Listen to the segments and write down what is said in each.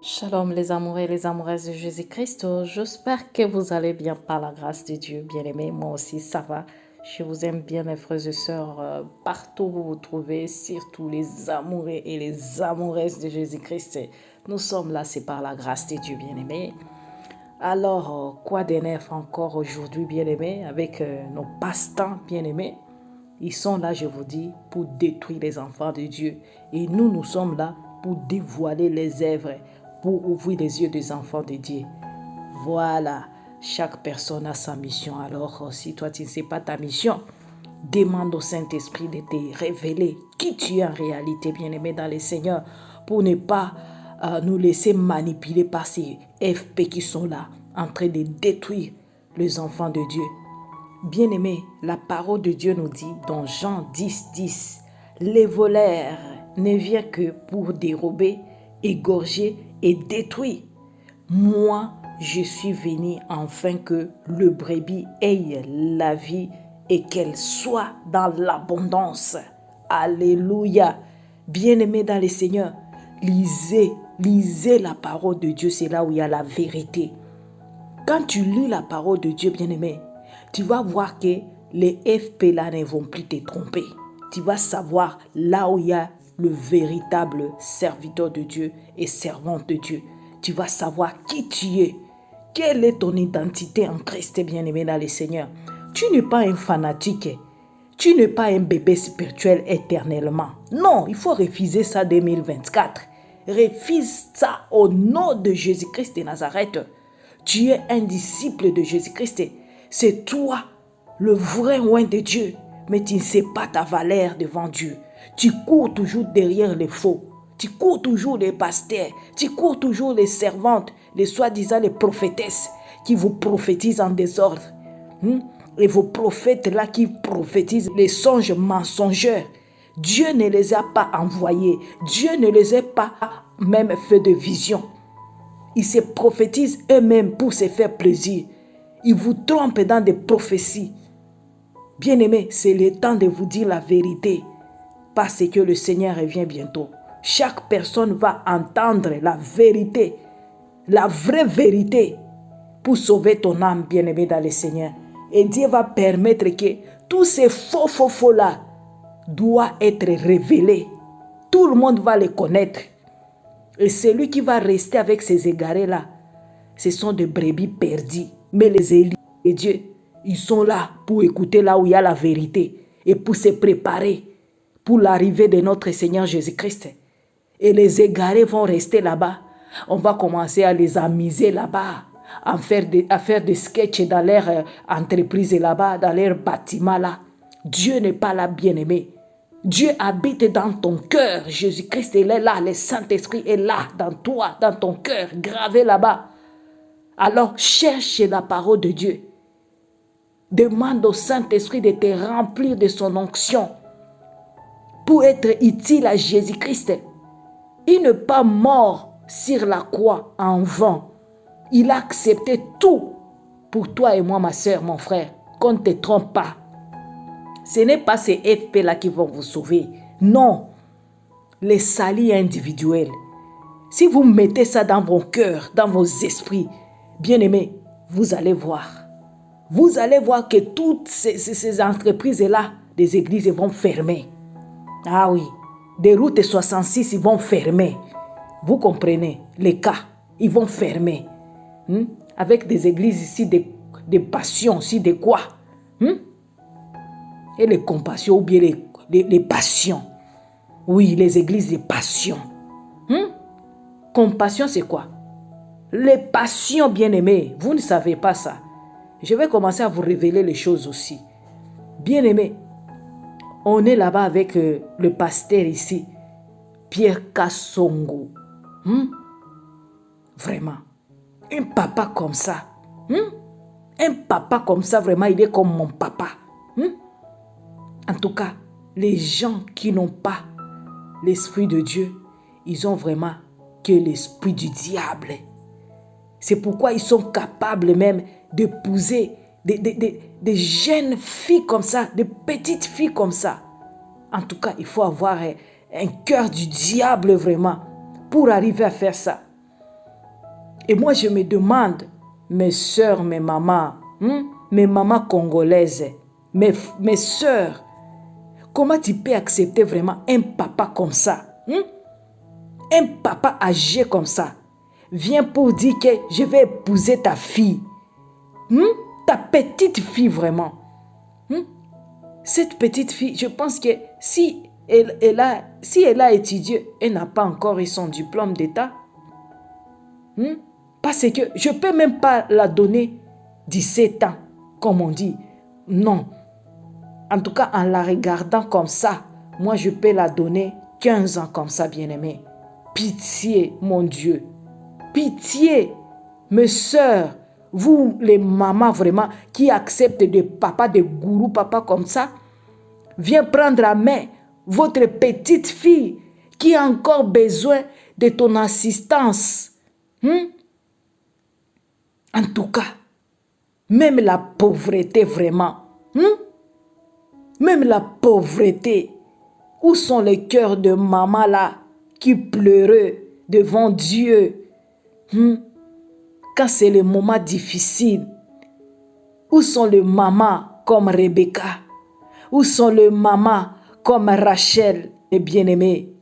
Shalom les amoureux et les amoureuses de Jésus-Christ. J'espère que vous allez bien par la grâce de Dieu, bien-aimés. Moi aussi, ça va. Je vous aime bien, mes frères et sœurs, partout où vous vous trouvez, surtout les amoureux et les amoureuses de Jésus-Christ. Nous sommes là, c'est par la grâce de Dieu, bien-aimés. Alors, quoi de neuf encore aujourd'hui, bien-aimés, avec nos passe-temps, bien-aimés. Ils sont là, je vous dis, pour détruire les enfants de Dieu. Et nous sommes là pour dévoiler les œuvres, pour ouvrir les yeux des enfants de Dieu. Voilà, chaque personne a sa mission. Alors, si toi, tu ne sais pas ta mission, demande au Saint-Esprit de te révéler qui tu es en réalité, bien-aimé dans le Seigneur, pour ne pas nous laisser manipuler par ces FP qui sont là, en train de détruire les enfants de Dieu. Bien-aimé, la parole de Dieu nous dit dans Jean 10, 10, les voleurs ne viennent que pour dérober, égorger et détruire. Moi, je suis venu afin que le brebis ait la vie et qu'elle soit dans l'abondance. Alléluia. Bien-aimé dans le Seigneur, lisez la parole de Dieu, c'est là où il y a la vérité. Quand tu lis la parole de Dieu, bien-aimé, tu vas voir que les FP là ne vont plus te tromper. Tu vas savoir là où il y a le véritable serviteur de Dieu et servante de Dieu. Tu vas savoir qui tu es. Quelle est ton identité en Christ, bien-aimé dans le Seigneur. Tu n'es pas un fanatique. Tu n'es pas un bébé spirituel éternellement. Non, il faut refuser ça 2024. Refuse ça au nom de Jésus-Christ de Nazareth. Tu es un disciple de Jésus-Christ. C'est toi, le vrai oint de Dieu. Mais tu ne sais pas ta valeur devant Dieu. Tu cours toujours derrière les faux. Tu cours toujours les pasteurs. Tu cours toujours les servantes, les soi-disant les prophétesses qui vous prophétisent en désordre. Et vos prophètes là qui prophétisent les songes mensongeurs. Dieu ne les a pas envoyés. Dieu ne les a pas même fait de vision. Ils se prophétisent eux-mêmes pour se faire plaisir. Ils vous trompent dans des prophéties. Bien-aimés, c'est le temps de vous dire la vérité. Parce que le Seigneur revient bientôt. Chaque personne va entendre la vérité. La vraie vérité. Pour sauver ton âme, bien-aimé dans le Seigneur. Et Dieu va permettre que tous ces faux là doivent être révélés. Tout le monde va les connaître. Et celui qui va rester avec ces égarés-là, ce sont des brebis perdus. Mais les élus de Dieu, ils sont là pour écouter là où il y a la vérité et pour se préparer pour l'arrivée de notre Seigneur Jésus-Christ. Et les égarés vont rester là-bas. On va commencer à les amuser là-bas, à faire des sketchs dans leur entreprise là-bas, dans leur bâtiment là. Dieu n'est pas là, bien-aimé. Dieu habite dans ton cœur. Jésus-Christ est là. Le Saint-Esprit est là, dans toi, dans ton cœur, gravé là-bas. Alors, cherche la parole de Dieu. Demande au Saint-Esprit de te remplir de son onction pour être utile à Jésus-Christ. Il n'est pas mort sur la croix en vain. Il a accepté tout pour toi et moi, ma soeur, mon frère. Qu'on ne te trompe pas. Ce n'est pas ces FP-là qui vont vous sauver. Non. Les salis individuels. Si vous mettez ça dans vos cœurs, dans vos esprits, bien-aimés, vous allez voir. Vous allez voir que toutes ces entreprises-là, des églises vont fermer. Ah oui, des routes 66, ils vont fermer. Vous comprenez, les cas, ils vont fermer. Avec des églises ici, des passions, ici, des quoi Et les compassions ou bien les passions. Oui, les églises des passions. Compassion, c'est quoi? Les passions, bien-aimées, vous ne savez pas ça. Je vais commencer à vous révéler les choses aussi. Bien-aimés, on est là-bas avec le pasteur ici, Pierre Kassongo. Vraiment, un papa comme ça. Un papa comme ça, vraiment, il est comme mon papa. En tout cas, les gens qui n'ont pas l'esprit de Dieu, ils ont vraiment que l'esprit du diable. C'est pourquoi ils sont capables même d'épouser des jeunes filles comme ça, des petites filles comme ça. En tout cas, il faut avoir un cœur du diable vraiment pour arriver à faire ça. Et moi, je me demande, mes sœurs, mes mamans, mes mamans congolaises, mes sœurs, comment tu peux accepter vraiment un papa comme ça? Un papa âgé comme ça vient pour dire que je vais épouser ta fille. Ta petite fille vraiment. Cette petite fille, je pense que si elle a étudié, elle n'a pas encore eu son diplôme d'État. Parce que je ne peux même pas la donner 17 ans, comme on dit. Non. En tout cas, en la regardant comme ça, moi, je peux la donner 15 ans comme ça, bien-aimé. Pitié, mon Dieu. Pitié, mes sœurs, vous, les mamans vraiment, qui acceptent des papas, des gourous papas comme ça, viens prendre la main, votre petite fille qui a encore besoin de ton assistance. En tout cas, même la pauvreté vraiment, même la pauvreté, où sont les cœurs de maman là qui pleuraient devant Dieu quand c'est le moment difficile? Où sont les mamans comme Rebecca? Où sont les mamans comme Rachel, mes bien-aimés?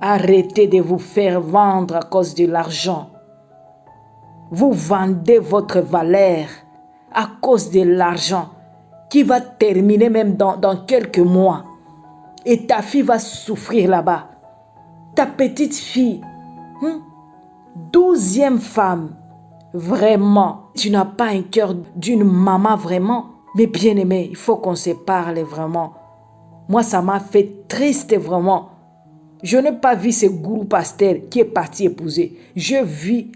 Arrêtez de vous faire vendre à cause de l'argent. Vous vendez votre valeur à cause de l'argent qui va terminer même dans quelques mois. Et ta fille va souffrir là-bas. Ta petite fille, 12e femme, vraiment, tu n'as pas un cœur d'une maman vraiment. Mais bien aimé, il faut qu'on se parle vraiment. Moi, ça m'a fait triste vraiment. Je n'ai pas vu ce gourou pasteur qui est parti épouser. Je vis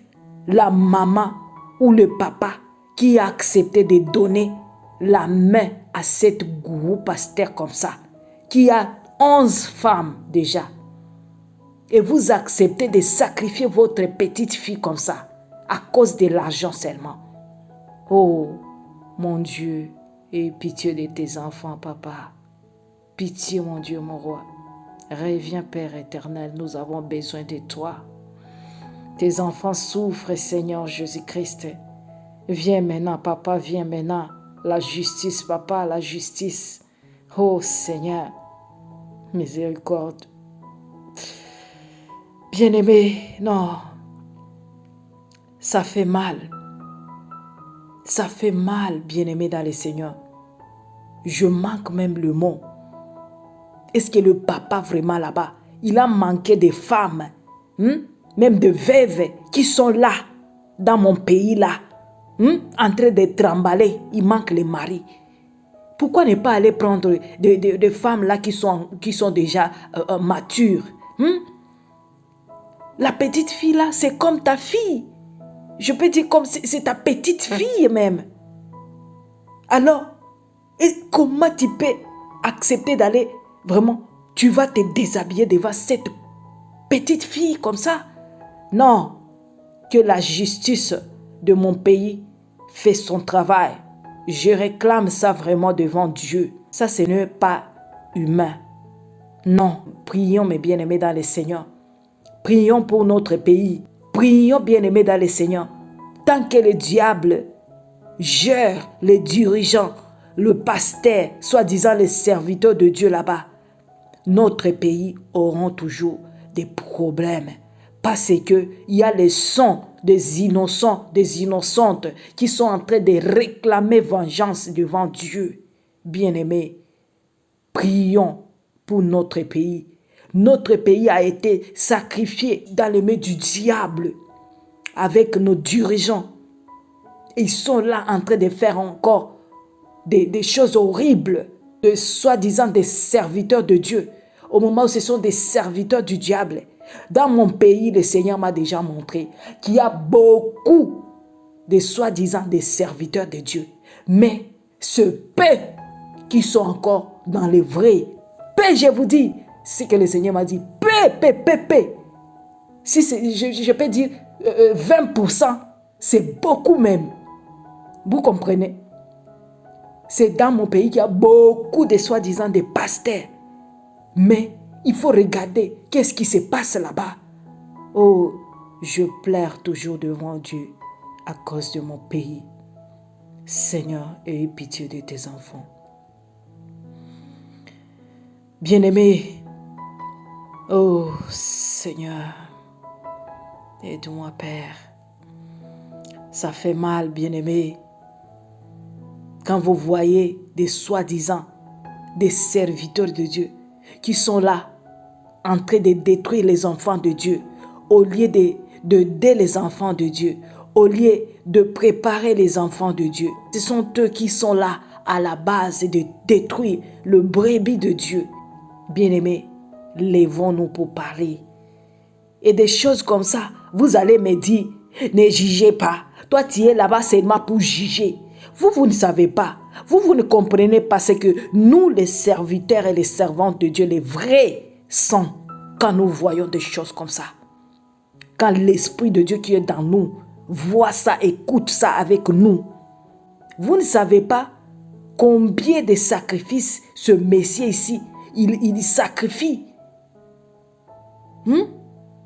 la maman ou le papa qui a accepté de donner la main à cette gourou pasteur comme ça, qui a 11 femmes déjà. Et vous acceptez de sacrifier votre petite fille comme ça, à cause de l'argent seulement. Oh, mon Dieu, aie pitié de tes enfants, papa. Pitié, mon Dieu, mon roi. Reviens, Père éternel, nous avons besoin de toi. Tes enfants souffrent, Seigneur Jésus-Christ. Viens maintenant, papa, viens maintenant. La justice, papa, la justice. Oh, Seigneur, miséricorde. Bien-aimé, non, ça fait mal. Ça fait mal, bien-aimé dans le Seigneur. Je manque même le mot. Est-ce que le papa vraiment là-bas, il a manqué de femmes, même de veuves qui sont là, dans mon pays là, en train de trimballer, il manque les maris. Pourquoi ne pas aller prendre des femmes là qui sont déjà matures? La petite fille là, c'est comme ta fille. Je peux dire comme c'est ta petite fille même. Alors, comment tu peux accepter d'aller vraiment, tu vas te déshabiller devant cette petite fille comme ça? Non, que la justice de mon pays fait son travail. Je réclame ça vraiment devant Dieu. Ça, ce n'est pas humain. Non, prions mes bien-aimés dans le Seigneur. Prions pour notre pays. Prions bien-aimés dans le Seigneur. Tant que le diable gère les dirigeants, le pasteur, soi-disant les serviteurs de Dieu là-bas, notre pays aura toujours des problèmes. Parce qu'il y a les sons des innocents, des innocentes qui sont en train de réclamer vengeance devant Dieu. Bien-aimés, prions pour notre pays. Notre pays a été sacrifié dans les mains du diable avec nos dirigeants. Ils sont là en train de faire encore des choses horribles, de soi-disant des serviteurs de Dieu, au moment où ce sont des serviteurs du diable. Dans mon pays, le Seigneur m'a déjà montré qu'il y a beaucoup de soi-disant des serviteurs de Dieu. Mais ce peu qui sont encore dans les vrais, peu, je vous dis, c'est que le Seigneur m'a dit, peu. Si je peux dire 20%, c'est beaucoup même. Vous comprenez? C'est dans mon pays qu'il y a beaucoup de soi-disant des pasteurs. Mais il faut regarder qu'est-ce qui se passe là-bas. Oh, Je pleure toujours devant Dieu à cause de mon pays. Seigneur, aie pitié de tes enfants. Bien-aimé, oh Seigneur, aide-moi, Père. Ça fait mal, bien-aimé, quand vous voyez des soi-disant, des serviteurs de Dieu qui sont là, en train de détruire les enfants de Dieu, au lieu d'aider les enfants de Dieu, au lieu de préparer les enfants de Dieu. Ce sont eux qui sont là, à la base, de détruire le brebis de Dieu. Bien-aimés, lèvons-nous pour parler. Et des choses comme ça, vous allez me dire, ne jugez pas. Toi, tu es là-bas seulement pour juger. Vous ne savez pas. Vous ne comprenez pas ce que nous, les serviteurs et les servantes de Dieu, les vrais, sont quand nous voyons des choses comme ça. Quand l'Esprit de Dieu qui est dans nous voit ça, écoute ça avec nous. Vous ne savez pas combien de sacrifices ce Messie ici, il sacrifie.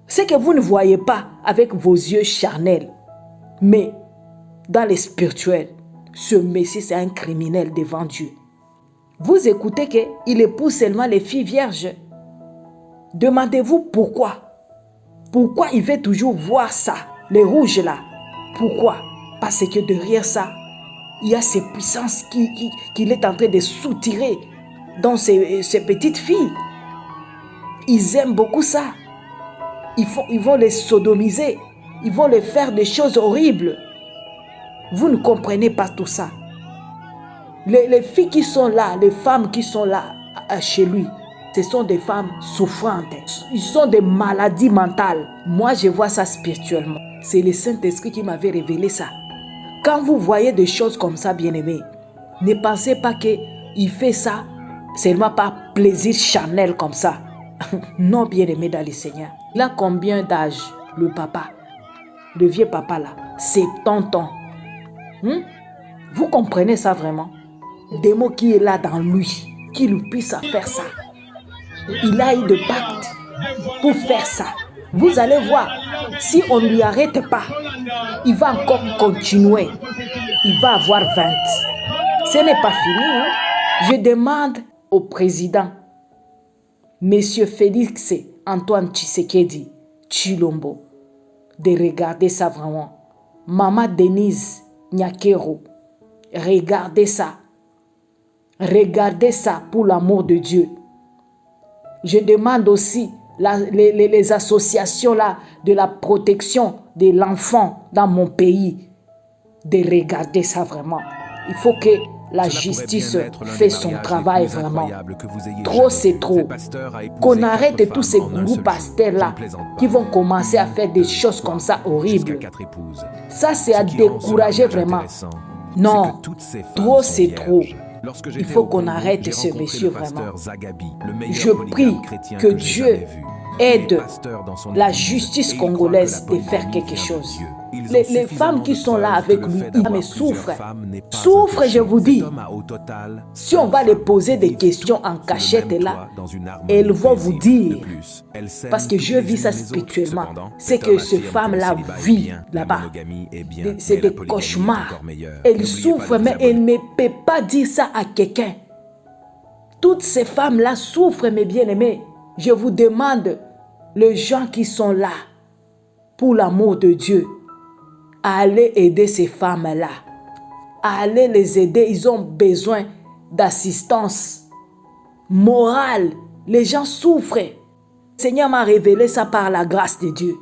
C'est que vous ne voyez pas avec vos yeux charnels. Mais dans le spirituel, ce Messie, c'est un criminel devant Dieu. Vous écoutez qu'il épouse seulement les filles vierges. Demandez-vous pourquoi. Pourquoi il veut toujours voir ça, les rouges là. Pourquoi? Parce que derrière ça, il y a ces puissances qu'il est en train de soutirer dans ces petites filles. Ils aiment beaucoup ça. Ils vont les sodomiser. Ils vont les faire des choses horribles. Vous ne comprenez pas tout ça. Les filles qui sont là, les femmes qui sont là chez lui, ce sont des femmes souffrantes. Ils sont des maladies mentales. Moi, je vois ça spirituellement. C'est le Saint-Esprit qui m'avait révélé ça. Quand vous voyez des choses comme ça, bien-aimés, ne pensez pas qu'il fait ça seulement par plaisir charnel comme ça. Non, bien-aimé dans le Seigneur. Il a combien d'âge, le papa? Le vieux papa là, 70 ans. Vous comprenez ça vraiment? Des mots qui est là dans lui, qui lui puisse faire ça. Il a eu de pacte pour faire ça. Vous allez voir, si on ne lui arrête pas, il va encore continuer. Il va avoir 20. Ce n'est pas fini. Je demande au président, Monsieur Félix Antoine Tshisekedi Tshilombo, de regarder ça vraiment. Maman Denise Nyakero, regardez ça. Regardez ça pour l'amour de Dieu. Je demande aussi les associations là de la protection de l'enfant dans mon pays de regarder ça vraiment. Il faut que la justice fait son travail vraiment. Trop c'est trop. Qu'on arrête tous ces gourous pasteurs là qui vont commencer à faire des choses comme ça horribles. Ça c'est à décourager vraiment. Non, trop c'est trop. Il faut qu'on arrête ce monsieur vraiment. Je prie que Dieu aide la justice congolaise de faire quelque chose. Les femmes qui sont là avec lui, ils souffrent. Souffrent, je vous dis. Si on va les poser des questions en cachette là, elles vont vous dire. Parce que je vis ça spirituellement. C'est que ces femmes-là vivent là-bas. C'est des cauchemars. Elles souffrent, mais elles ne peuvent pas dire ça à quelqu'un. Toutes ces femmes-là souffrent, mes bien-aimés. Je vous demande, les gens qui sont là, pour l'amour de Dieu, allez aider ces femmes-là. Allez les aider. Ils ont besoin d'assistance morale. Les gens souffrent. Le Seigneur m'a révélé ça par la grâce de Dieu.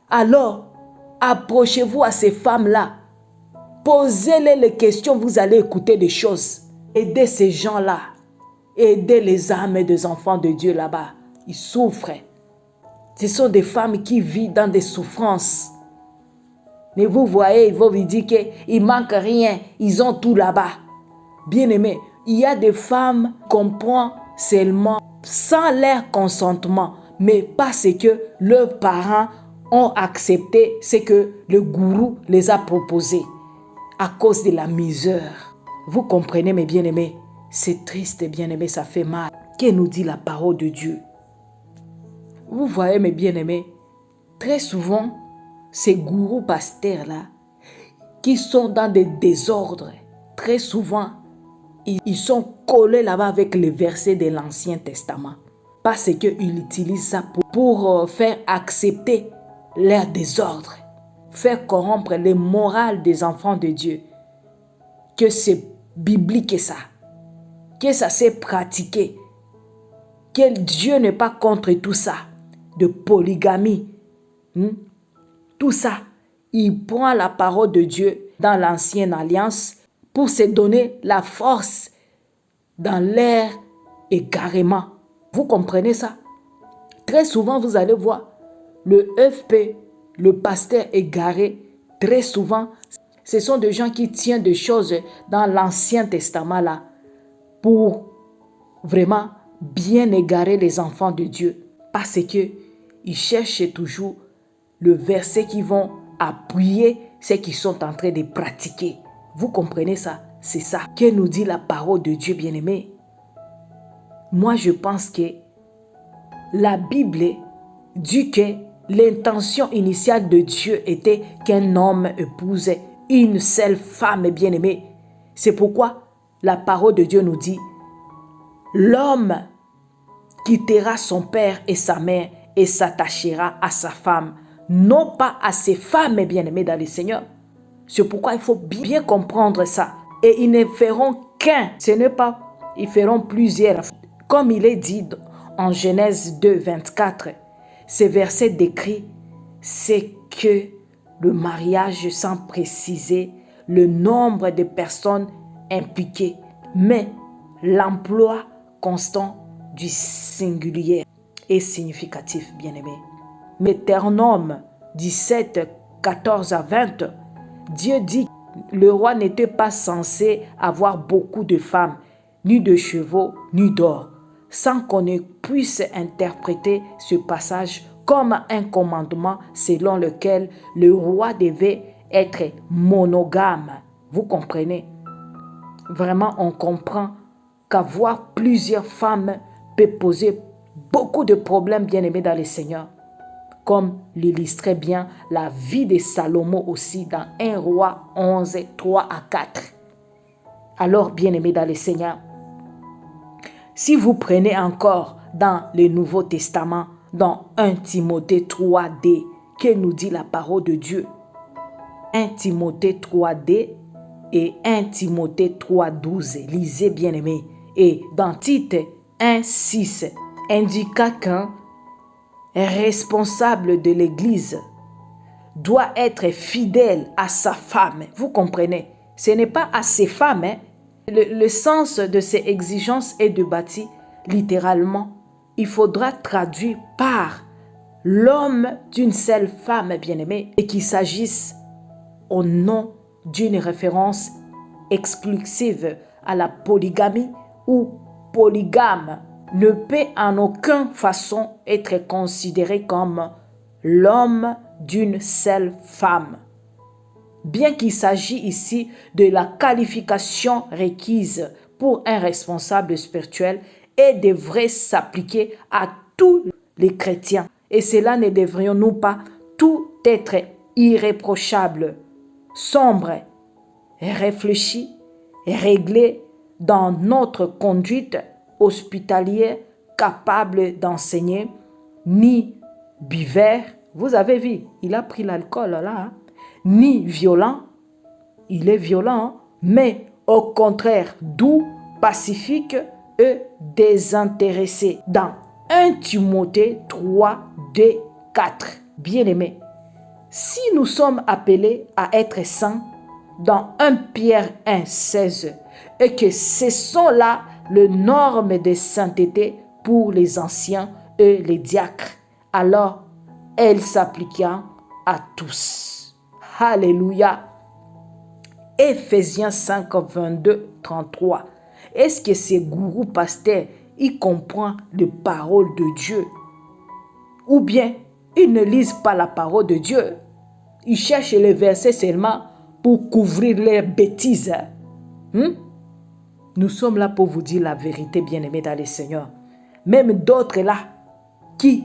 Alors, approchez-vous à ces femmes-là. Posez-les les questions. Vous allez écouter des choses. Aidez ces gens-là. Aidez les âmes des enfants de Dieu là-bas. Ils souffrent. Ce sont des femmes qui vivent dans des souffrances. Mais vous voyez, ils vont vous dire qu'il ne manque rien. Ils ont tout là-bas. Bien-aimés, il y a des femmes qui comprennent seulement sans leur consentement, mais parce que leurs parents ont accepté ce que le gourou les a proposé à cause de la misère. Vous comprenez, mes bien-aimés? C'est triste, bien-aimés, ça fait mal. Que nous dit la parole de Dieu? Vous voyez, mes bien-aimés, Très souvent, ces gourous pasteurs-là, qui sont dans des désordres, très souvent, ils sont collés là-bas avec les versets de l'Ancien Testament. Parce qu'ils utilisent ça pour faire accepter leur désordre, faire corrompre les morales des enfants de Dieu. Que c'est biblique ça, que ça s'est pratiqué, que Dieu n'est pas contre tout ça, de polygamie. Tout ça, il prend la parole de Dieu dans l'ancienne alliance pour se donner la force dans l'air égarement. Vous comprenez ça? Très souvent, vous allez voir le FP, le pasteur égaré, très souvent, ce sont des gens qui tiennent des choses dans l'Ancien Testament là pour vraiment bien égarer les enfants de Dieu. Parce qu'ils cherchent toujours le verset qui vont appuyer ce qu'ils sont en train de pratiquer. Vous comprenez ça? C'est ça que nous dit la parole de Dieu, bien-aimé. Moi, je pense que la Bible dit que l'intention initiale de Dieu était qu'un homme épouse une seule femme, bien-aimée. C'est pourquoi la parole de Dieu nous dit « L'homme quittera son père et sa mère et s'attachera à sa femme, non pas à ses femmes bien-aimées dans le Seigneur. » C'est pourquoi il faut bien comprendre ça. Et ils ne feront qu'un, ce n'est pas, ils feront plusieurs. Comme il est dit en Genèse 2, 24, ce verset décrit, c'est que le mariage sans préciser le nombre de personnes impliquées, mais l'emploi constant du singulier est significatif, bien-aimé. Deutéronome 17, 14 à 20, Dieu dit que le roi n'était pas censé avoir beaucoup de femmes, ni de chevaux, ni d'or, sans qu'on ne puisse interpréter ce passage comme un commandement selon lequel le roi devait être monogame. Vous comprenez? Vraiment, on comprend qu'avoir plusieurs femmes peut poser beaucoup de problèmes, bien-aimés dans le Seigneur. Comme l'illustrait bien la vie de Salomon aussi dans 1 Roi 11, 3 à 4. Alors, bien-aimés dans le Seigneur, si vous prenez encore dans le Nouveau Testament, dans 1 Timothée 3d, que nous dit la parole de Dieu, 1 Timothée 3d et 1 Timothée 3.12, lisez bien-aimés. Et dans Tite 1.6, indiqua qu'un responsable de l'Église doit être fidèle à sa femme. Vous comprenez? Ce n'est pas à ses femmes. Le sens de ces exigences est de bâtir littéralement. Il faudra traduire par l'homme d'une seule femme bien-aimée et qu'il s'agisse au nom d'une référence exclusive à la polygamie ou polygame ne peut en aucune façon être considéré comme l'homme d'une seule femme. Bien qu'il s'agisse ici de la qualification requise pour un responsable spirituel et devrait s'appliquer à tous les chrétiens. Et cela ne devrions-nous pas tout être irréprochable, sombre, réfléchi, réglé dans notre conduite hospitalière, capable d'enseigner, ni buveur, vous avez vu, il a pris l'alcool là, ni violent, il est violent, mais au contraire, doux, pacifique et désintéressé. Dans 1 Timothée 3, 2, 4, bien-aimés, si nous sommes appelés à être saints, dans 1 Pierre 1, 16, et que ce sont là les normes de sainteté pour les anciens et les diacres, alors elles s'appliquent à tous. Alléluia. Éphésiens 5, 22, 33. Est-ce que ces gourous pasteurs, ils comprennent les paroles de Dieu? Ou bien, ils ne lisent pas la parole de Dieu? Ils cherchent les versets seulement pour couvrir leurs bêtises. Nous sommes là pour vous dire la vérité, bien-aimés dans le Seigneur. Même d'autres là qui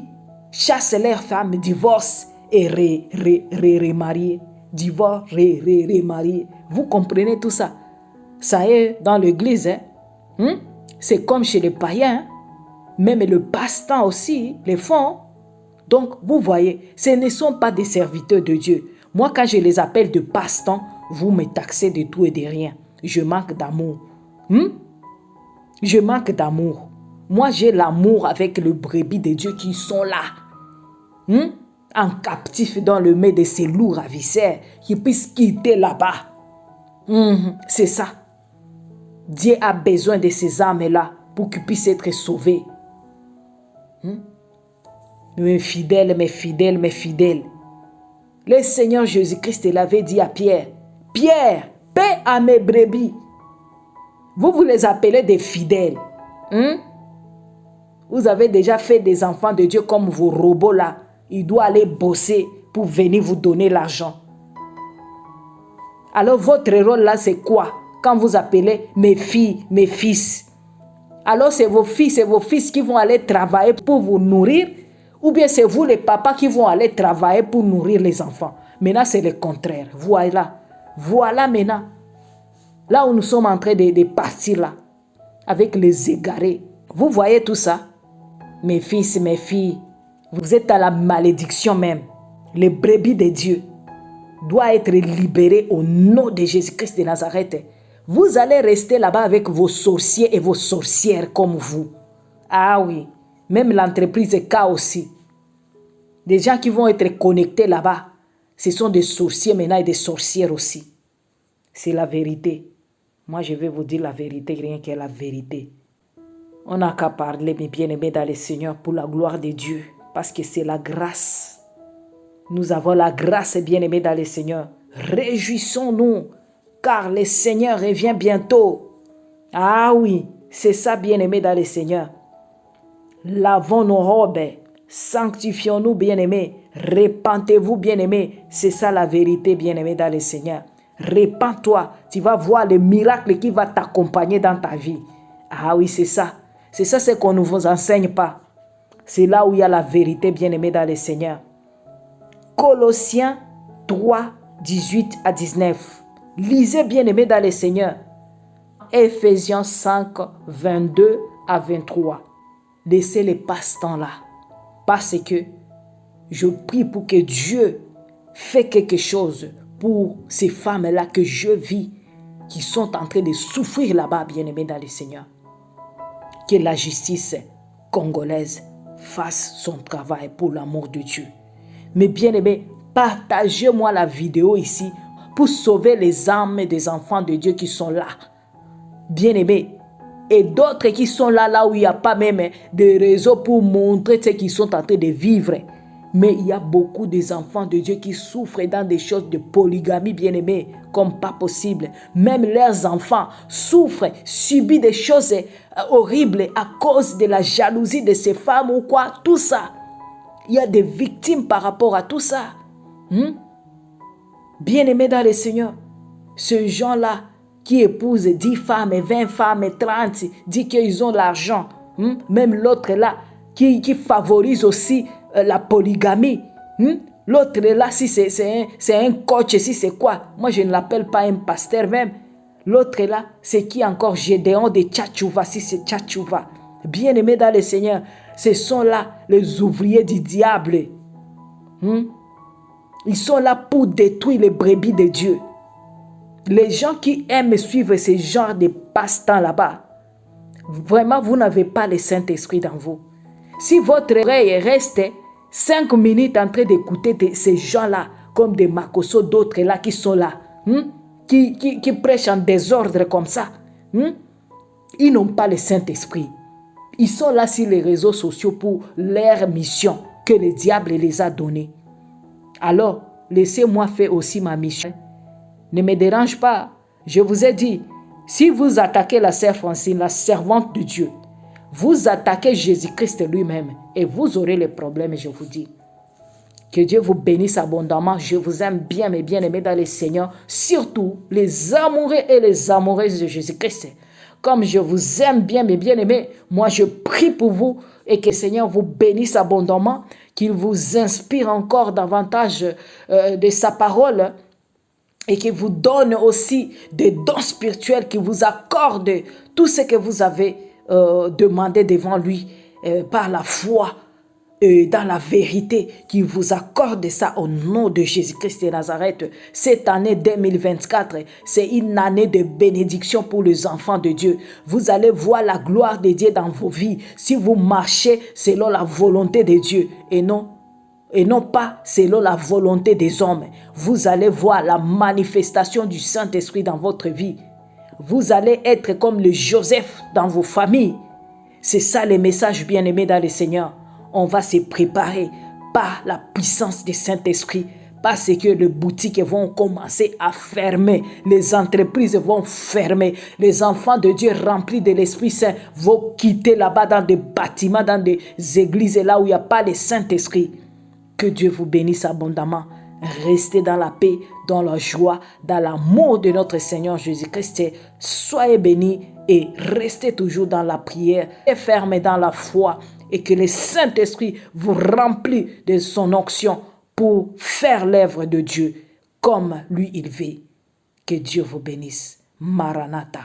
chassent leurs femmes, divorcent et remarier. Divorce, remarier. Vous comprenez tout ça? Ça est dans l'église. Hein? C'est comme chez les païens. Hein? Même le passe-temps aussi, les font. Donc, vous voyez, ce ne sont pas des serviteurs de Dieu. Moi, quand je les appelle de passe-temps, vous me taxez de tout et de rien. Je manque d'amour. Je manque d'amour. Moi, j'ai l'amour avec le brebis de Dieu qui sont là. En captif dans le main de ces loups ravisseurs qui puissent quitter là-bas. C'est ça. Dieu a besoin de ces âmes-là pour qu'ils puissent être sauvés. Mes fidèles, mes fidèles, mes fidèles. Le Seigneur Jésus-Christ l'avait dit à Pierre, « Pierre, paix à mes brebis. » Vous les appelez des fidèles. Vous avez déjà fait des enfants de Dieu comme vos robots là. Ils doivent aller bosser pour venir vous donner l'argent. Alors votre rôle là c'est quoi? Quand vous appelez mes filles, mes fils. Alors c'est vos filles, c'est vos fils qui vont aller travailler pour vous nourrir. Ou bien c'est vous les papas qui vont aller travailler pour nourrir les enfants. Maintenant c'est le contraire. Voilà. Voilà maintenant. Là où nous sommes en train de partir là. Avec les égarés. Vous voyez tout ça? Mes fils, mes filles. Vous êtes à la malédiction même. Les brebis de Dieu doivent être libérés au nom de Jésus-Christ de Nazareth. Vous allez rester là-bas avec vos sorciers et vos sorcières comme vous. Ah oui, même l'entreprise K aussi. Des gens qui vont être connectés là-bas, ce sont des sorciers maintenant et des sorcières aussi. C'est la vérité. Moi, je vais vous dire la vérité, rien que la vérité. On n'a qu'à parler, mes bien-aimés, dans le Seigneur, pour la gloire de Dieu. Parce que c'est la grâce. Nous avons la grâce, bien-aimés, dans le Seigneur. Réjouissons-nous, car le Seigneur revient bientôt. Ah oui, c'est ça, bien-aimés, dans le Seigneur. Lavons nos robes, sanctifions-nous, bien-aimés. Repentez-vous, bien-aimés. C'est ça la vérité, bien-aimés, dans le Seigneur. Repends-toi, tu vas voir le miracle qui va t'accompagner dans ta vie. Ah oui, c'est ça. C'est ça ce qu'on ne vous enseigne pas. C'est là où il y a la vérité, bien-aimée dans le Seigneur. Colossiens 3, 18 à 19. Lisez, bien-aimés dans le Seigneur. Ephésiens 5, 22 à 23. Laissez les passe-temps là. Parce que je prie pour que Dieu fasse quelque chose pour ces femmes-là que je vis, qui sont en train de souffrir là-bas, bien-aimés dans le Seigneur. Que la justice congolaise fasse son travail pour l'amour de Dieu. Mais bien-aimés, partagez-moi la vidéo ici pour sauver les âmes des enfants de Dieu qui sont là. Bien-aimés, et d'autres qui sont là où il n'y a pas même de réseau pour montrer ce qu'ils sont en train de vivre. Mais il y a beaucoup des enfants de Dieu qui souffrent dans des choses de polygamie, bien-aimés, comme pas possible. Même leurs enfants souffrent, subissent des choses horribles à cause de la jalousie de ces femmes ou quoi. Tout ça. Il y a des victimes par rapport à tout ça. Bien-aimés dans le Seigneur, ces gens-là qui épousent 10 femmes, 20 femmes, 30, disent qu'ils ont l'argent. Même l'autre là, qui favorise aussi la polygamie. L'autre là, si c'est un coach, si c'est quoi? Moi, je ne l'appelle pas un pasteur même. L'autre là, c'est qui encore? Gédéon de Tchatchouva, si c'est Tchatchouva. Bien-aimés dans le Seigneur, ce sont là les ouvriers du diable. Ils sont là pour détruire les brebis de Dieu. Les gens qui aiment suivre ce genre de passe-temps là-bas, vraiment, vous n'avez pas le Saint-Esprit dans vous. Si votre oreille reste 5 minutes en train d'écouter ces gens-là, comme des Makoso, d'autres là qui sont là, qui prêchent en désordre comme ça, ils n'ont pas le Saint-Esprit. Ils sont là sur les réseaux sociaux pour leur mission que le diable les a donnée. Alors, laissez-moi faire aussi ma mission. Ne me dérange pas. Je vous ai dit, si vous attaquez la sœur Francine, la servante de Dieu, vous attaquez Jésus-Christ lui-même et vous aurez les problèmes, je vous dis. Que Dieu vous bénisse abondamment. Je vous aime bien, mes bien-aimés dans le Seigneur. Surtout les amoureux et les amoureuses de Jésus-Christ. Comme je vous aime bien, mes bien-aimés, moi je prie pour vous et que le Seigneur vous bénisse abondamment, qu'il vous inspire encore davantage de sa parole et qu'il vous donne aussi des dons spirituels, qu'il vous accorde tout ce que vous avez demandé devant lui par la foi. Dans la vérité, qui vous accorde ça au nom de Jésus-Christ de Nazareth. Cette année 2024, c'est une année de bénédiction pour les enfants de Dieu. Vous allez voir la gloire de Dieu dans vos vies si vous marchez selon la volonté de Dieu et non pas selon la volonté des hommes. Vous allez voir la manifestation du Saint-Esprit dans votre vie. Vous allez être comme le Joseph dans vos familles. C'est ça le message bien-aimé dans le Seigneur. On va se préparer par la puissance du Saint-Esprit parce que les boutiques vont commencer à fermer, les entreprises vont fermer, les enfants de Dieu remplis de l'Esprit Saint vont quitter là-bas dans des bâtiments, dans des églises là où il n'y a pas le Saint-Esprit. Que Dieu vous bénisse abondamment. Restez dans la paix, dans la joie, dans l'amour de notre Seigneur Jésus-Christ. Soyez bénis et restez toujours dans la prière et fermez dans la foi. Et que le Saint-Esprit vous remplisse de son onction pour faire l'œuvre de Dieu comme lui il veut. Que Dieu vous bénisse. Maranatha.